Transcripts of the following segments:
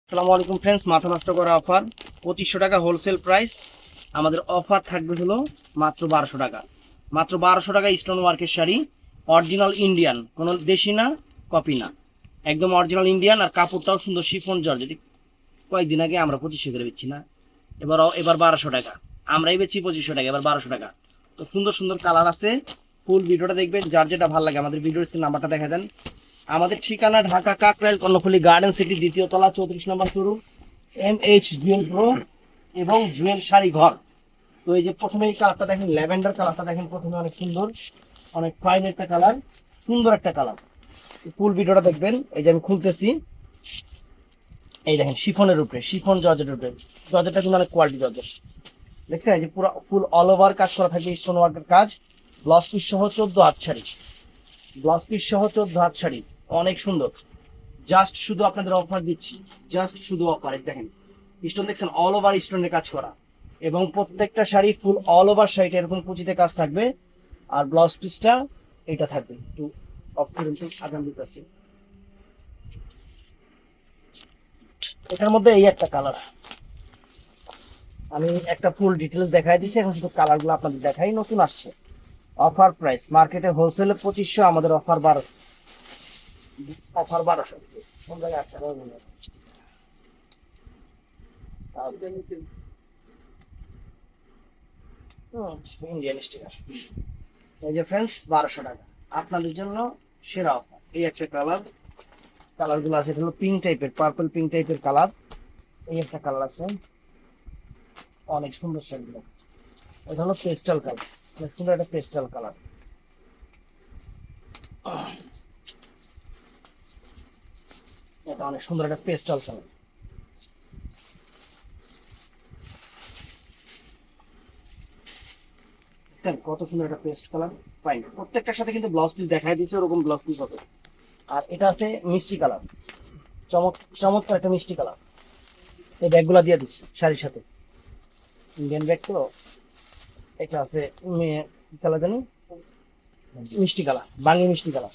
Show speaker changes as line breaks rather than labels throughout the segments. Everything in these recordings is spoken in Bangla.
আসসালামু আলাইকুম ফ্রেন্ডস, মাথা নষ্ট করা অফার 2500 টাকা হোলসেল প্রাইস। আমাদের অফার থাকবে হলো মাত্র 1200 টাকা। মাত্র 1200 টাকা স্টোন ওয়ার্কের শাড়ি, অরিজিনাল ইন্ডিয়ান, কোনো দেশি না, কপি না, একদম অরিজিনাল ইন্ডিয়ান। আর কাপড়টাও সুন্দর শিফন জর্জেট। কয়েকদিন আগে আমরা 2500 করে বেচছি না, এবার 1200 টাকা। আমরাই বেচছি 2500 টাকা, এবার 1200 টাকা। তো সুন্দর সুন্দর কালার আছে। ফুল ভিডিওটা দেখবেন, যার যেটা ভালো লাগে আমাদের ভিডিওর স্ক্রিন নাম্বারটা দেখা দেন। আমাদের ঠিকানা ঢাকা কাকরাইল কর্ণফুলী গার্ডেন সিটি, দ্বিতীয় তলা, 34 নম্বর শোরুম, MH জুয়েল প্রো এবং জুয়েল শাড়ি ঘর। তো এই যে প্রথমে এই কালারটা দেখেন, ল্যাভেন্ডার কালারটা দেখেন, প্রথমে অনেক সুন্দর, অনেক ফাইন একটা কালার, সুন্দর একটা কালার। ফুল ভিডিওটা দেখবেন। এই যে আমি খুলতেছি, এই দেখেন শিফনের উপরে, শিফন জর্জেটের উপরে। জর্জেটটা কিন্তু অনেক কোয়ালিটি জর্জেট। দেখছেন, এই যে পুরো ফুল অল ওভার কাজ করা থাকবে, স্টোন ওয়ার্কের কাজ। ব্লাউজ পিস সহ 14 হাত শাড়ি, ব্লাউজ পিস সহ 14 হাত শাড়ি, অনেক সুন্দর। জাস্ট শুধু আপনাদের অফার দিচ্ছি, জাস্ট শুধু অফার। দেখেন স্টোন দেখছেন, অল ওভার স্টোনের কাজ করা, এবং প্রত্যেকটা শাড়ি ফুল অল ওভার শাড়িটা এরকম কুচিতে কাজ থাকবে। আর ব্লাউজ পিসটা এটা থাকবে। একটু অফ করুন তো, আগাম দিতেছি। এটার মধ্যে এই একটা কালার, আমি একটা ফুল ডিটেলস দেখাই দিচ্ছি, এখন শুধু কালার গুলো আপনাদের দেখাই। নতুন আসছে, অফার প্রাইস, মার্কেটে হোলসেলে 2500, আমাদের অফার 1200। অফার 1200, কোন জায়গায় 8 টাকা বলে ইন্ডিয়ান স্টিকার। এই যে ফ্রেন্ডস, 1200 টাকা আপনাদের জন্য সেরা অফার। এই একটা কালার, কালার গুলো আছে, এটা হলো পিঙ্ক টাইপের, পার্পল পিঙ্ক টাইপের কালার। এই একটা কালার আছে, অনেক সুন্দর সেগুলো। এটা হলো পেস্টাল কালার, অনেক সুন্দর একটা পেস্টাল কালার। এটা অনেক সুন্দর একটা পেস্টাল কালার। কত সুন্দর একটা পেস্ট কালার, ফাইন। প্রত্যেকটার সাথে কিন্তু ব্লাউজ পিস দেখাই দিয়েছে, ওরকম ব্লাউজ পিস হবে। আর এটা আছে মিষ্টি কালার, চমৎকার একটা মিষ্টি কালার। এই ব্যাগগুলো দিয়ে দিচ্ছি শাড়ির সাথে, ইন্ডিয়ান ব্যাগ তো। এটা আছে কি কালার জানি, মিষ্টি কালার, বাঙি মিষ্টি কালার।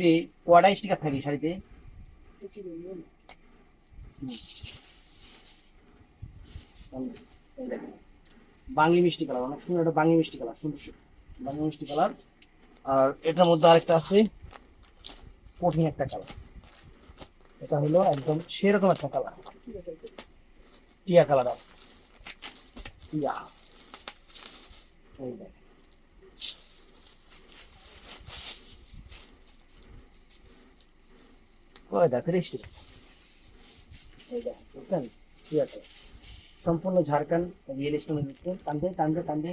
রে, কয়টা স্টিকার থাকি শাড়িতে। এই দেখেন, বাঙি মিষ্টি কালার, অনেক সুন্দর একটা বাঙি মিষ্টি কালার, সুন্দর বাঙি মিষ্টি কালার। আর এটার মধ্যে আরেকটা আছে কঠিন একটা কালার, এটা হলো একদম সেরকম একটা কালার, টিয়া কালার। টিয়া, এই দেখেন। ওই দেখেন স্টিকার, এই দেখেন, বুঝছেন? টিয়া কালার, সম্পূর্ণ ঝাড়খণ্ড রিয়েল স্টোনের ভিতরে। টানতে টানতে টানতে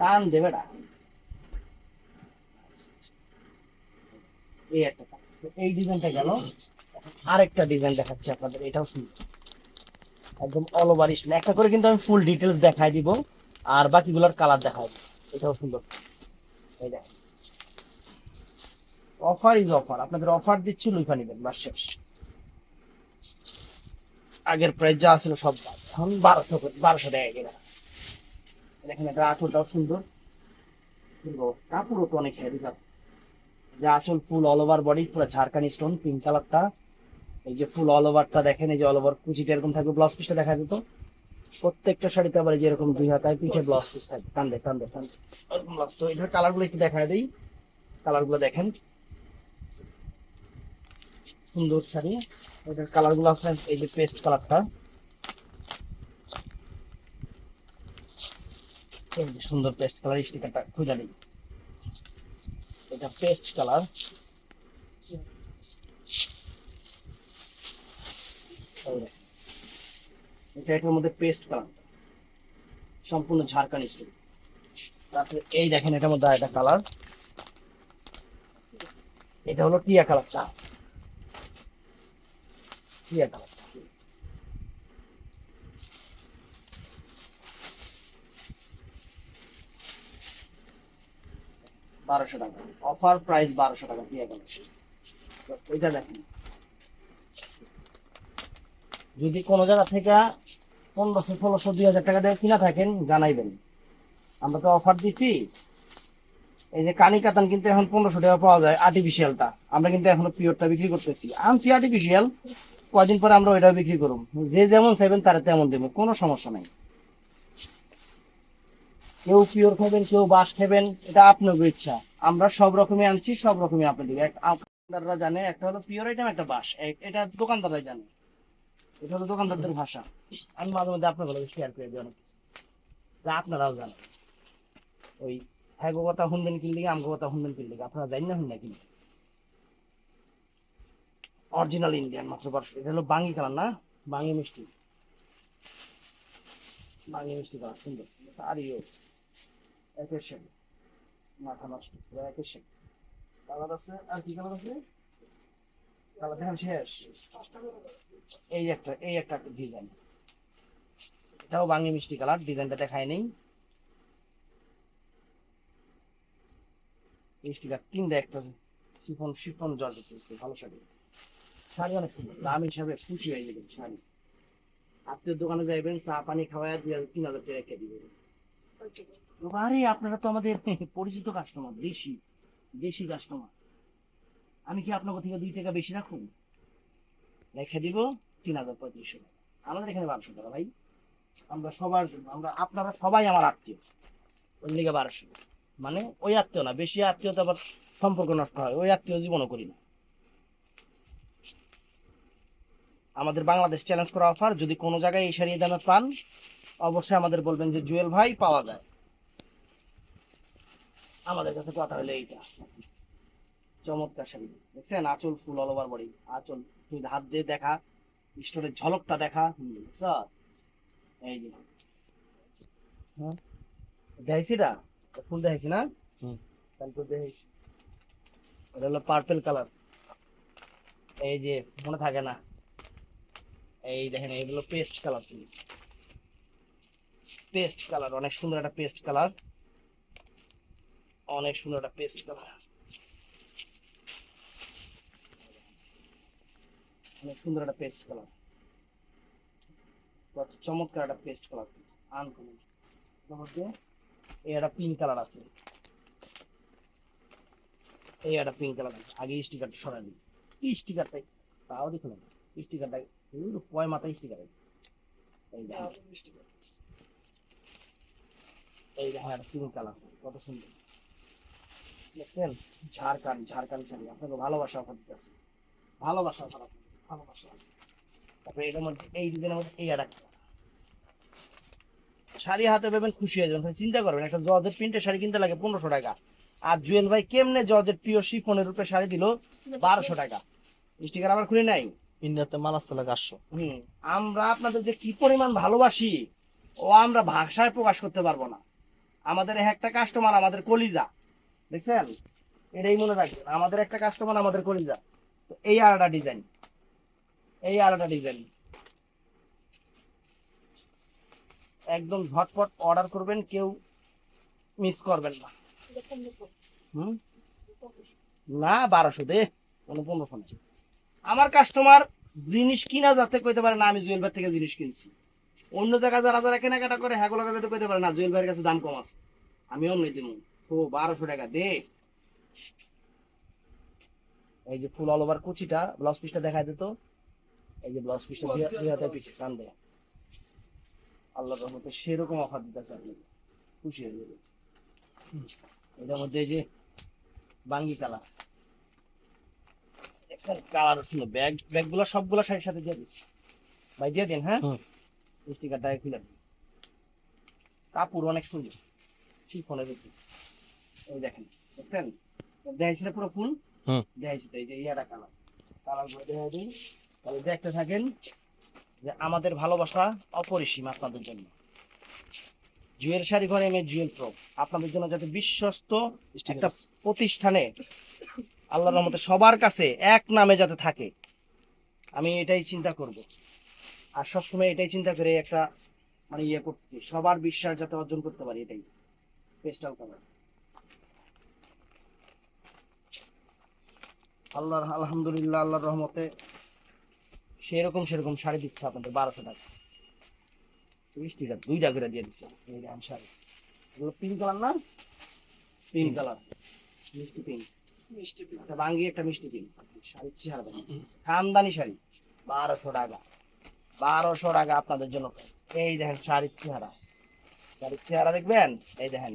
টান দেবে না। এই একটা কালার। তো এই ডিজাইনটা গেল, আরেকটা ডিজাইন দেখাচ্ছি আপনাদের, এটাও সুন্দর, একদম অল ওভার স্টোন। একটা করে কিন্তু আমি ফুল ডিটেলস দেখাই দিব, আর বাকিগুলোর কালার দেখাই। এটাও সুন্দর, এই দেখেন। অফার ইজ অফার, আপনাদের অফার দিচ্ছি, লুইফা নিবেন, বাস শেষ। আগের প্রাইস যা ছিল সব বাদ, এখন 1200 টাকা কিনা। দেখেন এটা আঁচলটাও সুন্দর, কাপড়ও তো অনেক হেভি কাপড়। যে আঁচল ফুল অল ওভার বডি, পুরো ঝাড়খানি স্টোন, পিঙ্ক কালারটা। এই যে ফুল অল ওভারটা দেখেন, এই যে অল ওভার কুচিটা এরকম থাকবে। ব্লাউজ পিসটা দেখা যেত, প্রত্যেকটা শাড়িতে আবার এই যে এরকম 2 হাতায় পিঠে ব্লাউজ পিস থাকবে, কান্দে কান্দে কান্দে এরকম ব্লাউজ। তো এটার কালার গুলো একটু দেখা দিই, কালার গুলো দেখেন, সুন্দর শাড়ি। এটার কালার গুলো আছে, এই যে পেস্ট কালারটা, এই যে সুন্দর পেস্ট কালার, স্টিকারটা খুঁজে নিই। এটা পেস্ট কালার, এটা এটার মধ্যে পেস্ট কালার, সম্পূর্ণ ঝাড়খানি স্টোন। তারপরে এই দেখেন এটার মধ্যে একটা কালার, এটা হলো টিয়া কালারটা, টিয়া কালার। 1200 টাকা অফার প্রাইস, 1200 টাকা টিয়া কালার। এটা দেখেন, যদি কোনো জায়গা থেকে 1500, 1600, 2000 টাকা দিয়ে কিনা থাকেন, জানাইবেন। আমরা তো অফার দিছি, এই যে কানি কাতান কিন্তু এখন 1500 টাকা পাওয়া যায় আর্টিফিশিয়ালটা, আমরা কিন্তু এখনো পিওরটা বিক্রি করতেছি। আনছি আর্টিফিশিয়াল, কয়দিন পরে আমরা ওইটা বিক্রি করব। যে যেমন চাইবেন তারা তেমন দেবো, কোনো সমস্যা নাই। কেউ পিওর খাবেন, কেউ বাস খাবেন, এটা আপনার ইচ্ছা। আমরা সব রকমই আনছি, সব রকমই আপনি দিবেন। দোকানদাররা জানে একটা হলো পিওর আইটেম, একটা বাস, এটা দোকানদাররাই জানে। এটা হলো দোকানদারদের ভাষা। আমি মাঝে মধ্যে আপনার বলে শেয়ার করে দিই অনেক কিছু, যা আপনারাও জানেন। ওই হ্যাঁ কথা শুনবেন কিনলে লিগে, আমগো কথা শুনবেন কিনলে লিগে, আপনারা জানেন না শুন না কিনলে। অরিজিনাল ইন্ডিয়ান মাত্র 1200। এটা হলো বাঙ্গি কালার না, বাঙ্গি মিষ্টি, বাঙ্গি মিষ্টি কালার সুন্দর। আর ইয়ে একের শেড, মাথা নষ্ট পুরো একের শেড। কালার আছে, আর কি কালার আছে? কালার দেখেন শেষ। এই একটা ডিজাইন, এটাও বাঙ্গি মিষ্টি কালার, ডিজাইনটা দেখায় নেই। মিষ্টি কালার তিনটা, একটা শিফন শিফন জর্জেট, ভালো শাড়ি। শাড়ি অনেক সুন্দর, দাম হিসাবে খুশি হয়ে যাবেন। শাড়ি আত্মীয় দোকানে যাইবেন, চা পানি খাওয়ায় 2000-3000 টাকা রেখে দিবেন। আরে আপনারা তো আমাদের পরিচিত কাস্টমার, দেশি দেশি কাস্টমার। আমি কি আপনাকে থেকে 2 টাকা বেশি রাখুন? রেখে দিব 3500 টাকা। আমাদের এখানে 1200 টাকা ভাই। আমরা সবার জন্য, আমরা আপনারা সবাই আমার আত্মীয়, ওই লিগে 1200। মানে ওই আত্মীয় না, বেশি আত্মীয়তা আবার সম্পর্ক নষ্ট হয়, ওই আত্মীয় জীবনও করি না। আমাদের বাংলাদেশ চ্যালেঞ্জ করা অফার, যদি কোনো জায়গায় এই শাড়ি দামে পান অবশ্যই আমাদের বলবেন যে জুয়েল ভাই পাওয়া যায়। আমাদের কাছে কথা হলো এইটা। চমৎকার শাড়ি দেখছেন, আঁচল ফুল অল ওভার বডি, আঁচল তুই হাত দিয়ে দেখা, স্টোরের ঝলকটা দেখা। এই যে হ্যাঁ দেখাইছি, না ফুল দেখাইছি না? তারপর দেখাইছি, এটা হলো পার্পেল কালার। এই যে মনে থাকে না, এই দেখেন এইগুলো পেস্ট কালার, পেস্ট কালার, অনেক সুন্দর একটা পেস্ট কালার, অনেক সুন্দর একটা পেস্ট কালার, অনেক সুন্দর একটা পেস্ট কালার, চমৎকার একটা পেস্ট কালার, আনকমন। মধ্যে এই একটা পিঙ্ক কালার আছে, এই একটা পিঙ্ক কালার আছে। আগে স্টিকারটা সরাই দিই, কি স্টিকারটাই তাও দেখুন, স্টিকারটা কয় মাথায় স্টিকার। এই দেখেন, এই দেখেন একটা পিঙ্ক কালার, কত সুন্দর দেখছেন। ঝাড়খান্ড, ঝাড়খান্ড শাড়ি আপনাকে ভালোবাসা অফার দিতেছে, ভালোবাসা অফার, ভালোবাসা। তারপরে এটার মধ্যে এই ডিজাইনের মধ্যে এই একটা শাড়ি হাতে পাবেন, খুশি হয়ে যাবেন। চিন্তা করবেন, একটা জর্জেট প্রিন্টের শাড়ি কিনতে লাগে 1500 টাকা, আর জুয়েল ভাই কেমনে জর্জেট পিওর শিফনের উপরে শাড়ি দিল 1200 টাকা। স্টিকার আবার খুলে নাই,
ইন্ডিয়াতে মাল আসতে লাগে 800।
আমরা আপনাদের যে কি পরিমাণ ভালোবাসি ও আমরা ভাষায় প্রকাশ করতে পারবো না। আমাদের একটা কাস্টমার আমাদের কলিজা, দেখছেন, এটাই মনে রাখবেন, আমাদের একটা কাস্টমার আমাদের কলিজা। তো এই আলাদা ডিজাইন, এই আলাদা ডিজাইন, একদম ঝটপট অর্ডার করবেন, কেউ মিস করবেন না। হুম না 1200 দে, কোনো 1500 না। আমার কাস্টমার জিনিস কিনা যাতে কইতে পারে না আমি জুয়েল ভাই থেকে জিনিস কিনছি। অন্য জায়গায় যারা যারা কেনাকাটা করে হ্যাগুলো যাতে কইতে পারে না জুয়েল ভাইয়ের কাছে দাম কম আছে, আমি অন্য দিব। তো 1200 টাকা দে। এই যে ফুল অল ওভার কুচিটা, ব্লাউজ পিসটা দেখাই দিত। এই যে ব্লাউজ পিসটা দুই হাতে পিস টান দেয়, আল্লাহর রহমতে সেরকম অফার দিতেছে, আপনি খুশি হয়ে যাবেন। এটার মধ্যে এই যে বাঙ্গি কালার, কালার সুন্দর, ব্যাগ ব্যাগগুলো সবগুলো শাড়ির সাথে দিয়ে দিচ্ছি ভাই, দিয়ে দিন। হ্যাঁ স্টিকারটা খুলে দিন, কাপড় অনেক সুন্দর শিফনের উপর। এই দেখেন, দেখছেন, দেখাইছি না পুরো ফুল, দেখাইছি তো। এই যে ইয়াটা কালার, কালার গুলো দেখাই দিই, তাহলে দেখতে থাকেন যে আমাদের ভালোবাসা অপরিসীম আপনাদের জন্য। জুয়েল শাড়ি ঘরে এম এ জুয়েল প্রো আপনাদের জন্য যাতে বিশ্বস্ত একটা প্রতিষ্ঠানে আল্লাহর রহমতে সবার কাছে এক নামে যাতে থাকে, আমি এটাই চিন্তা করব। আর সবসময় এটাই চিন্তা করে একটা মানে ইয়ে করতেছি, সবার বিশ্বাস যাতে অর্জন করতে পারি, এটাই পেস্টাল কালার। আল্লাহর আলহামদুলিল্লাহ, আল্লাহর রহমতে সেরকম সেরকম শাড়ি দিচ্ছে আপনাদের 1200 টাকা। 20 টাকা 2টা করে দিয়ে দিচ্ছে। এই দেখেন শাড়ি, এগুলো পিঙ্ক কালার না, পিঙ্ক কালার, মিষ্টি পিঙ্ক, একটা বাঙ্গি একটা মিষ্টি পিঙ্ক। শাড়ির চেহারা দেখেন, খানদানি শাড়ি, 1200 টাকা। 1200 টাকা আপনাদের জন্য। এই দেখেন শাড়ির চেহারা, শাড়ির চেহারা দেখবেন, এই দেখেন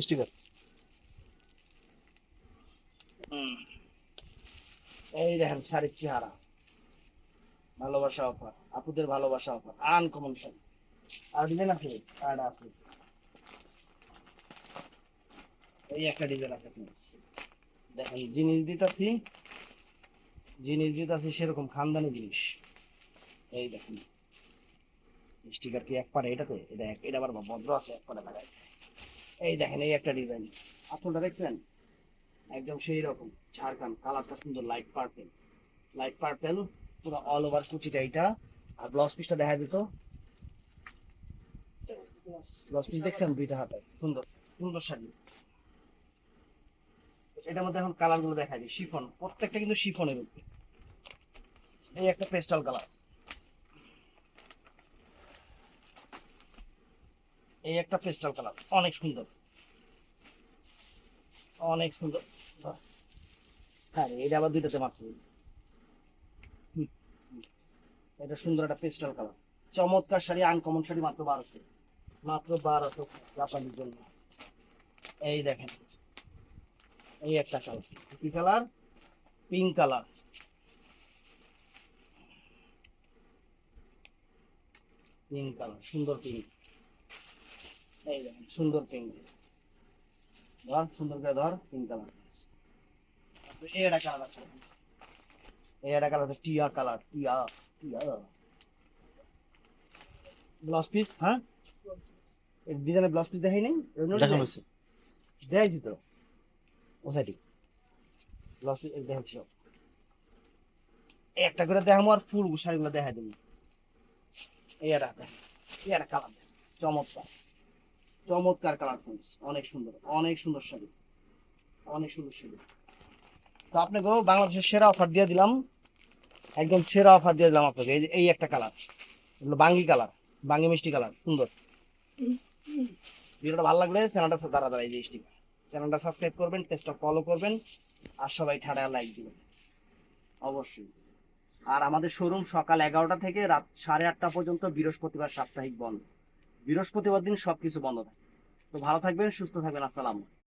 স্টিকার।
এই দেখেন শাড়ির চেহারা, ভালোবাসা অফার, আপুদের ভালোবাসা অফার, আনকমন শাড়ি। আর ডিজাইন আছে, আর আছে, এই একটা ডিজাইন আছে প্লিজ। দেখেন জিনিস দিতাছি সেরকম খানদানি জিনিস। এই দেখেন স্টিকার কি এক পারে এটাতে, এটা আবার ভদ্র আছে এক পারে লাগাই। এই দেখেন এই একটা ডিজাইন, আসলটা দেখছেন একদম সেই রকম ঝাড়খান, কালারটা সুন্দর, লাইট পার্পেল, লাইট পার্পেল পুরো অল ওভার কুচিটা এইটা। আর ব্লাউজ পিসটা দেখা দিত, ব্লাউজ পিস দেখছেন দুইটা হাতে, সুন্দর সুন্দর শাড়ি। এটার মধ্যে এখন কালার গুলো দেখা দিই, শিফন, প্রত্যেকটা কিন্তু শিফনের উপরে। এই একটা পেস্টাল কালার, এই একটা পেস্টাল কালার, অনেক সুন্দর, অনেক সুন্দর। হ্যাঁ এটা আবার দুইটাতে মারছে। হুম, হুম। এটা সুন্দর একটা পেস্টাল কালার, চমৎকার শাড়ি, আনকমন শাড়ি, মাত্র 1200, মাত্র 1200 জাপানির জন্য। এই দেখেন এই একটা কালার, কি colour, pink colour, pink colour, সুন্দর পিঙ্ক। এই দেখেন সুন্দর পিঙ্ক, ধর সুন্দর করে ধর, পিঙ্ক কালার। এই একটা কালার আছে, এই একটা কালার আছে, টিয়া কালার, টিয়া টিয়া। ব্লাউজ পিস, হ্যাঁ এই ডিজাইনের ব্লাউজ পিস দেখাই নাই,
দেখা হয়েছে।
দেখাইছি তো ও সাইডে ব্লাউজ পিস দেখাচ্ছি সব। এই একটা করে দেখাবো আর ফুল শাড়িগুলো দেখা দেবো। এই একটা দেখেন, এই একটা কালার, চমৎকার চমৎকার কালার ফুলস, অনেক সুন্দর, অনেক সুন্দর শাড়ি, অনেক সুন্দর শাড়ি। তো আপনাকেও বাংলাদেশের সেরা অফার দিয়ে দিলাম, একদম সেরা অফার দিয়ে দিলাম আপনাকে। এই যে এই একটা কালার, এগুলো বাঙ্গি কালার, বাঙ্গি মিষ্টি কালার, সুন্দর। ভিডিওটা ভালো লাগলে চ্যানেলটা তাড়াতাড়ি এই যে স্টিকার, চ্যানেলটা সাবস্ক্রাইব করবেন, পেজটা ফলো করবেন, আর সবাই ঠাড়া লাইক দিবেন অবশ্যই। আর আমাদের শোরুম সকাল 11টা থেকে রাত 8:30 পর্যন্ত, বৃহস্পতিবার সাপ্তাহিক বন্ধ, বৃহস্পতিবার দিন সবকিছু বন্ধ থাকে। তো ভালো থাকবেন, সুস্থ থাকবেন, আসসালাম।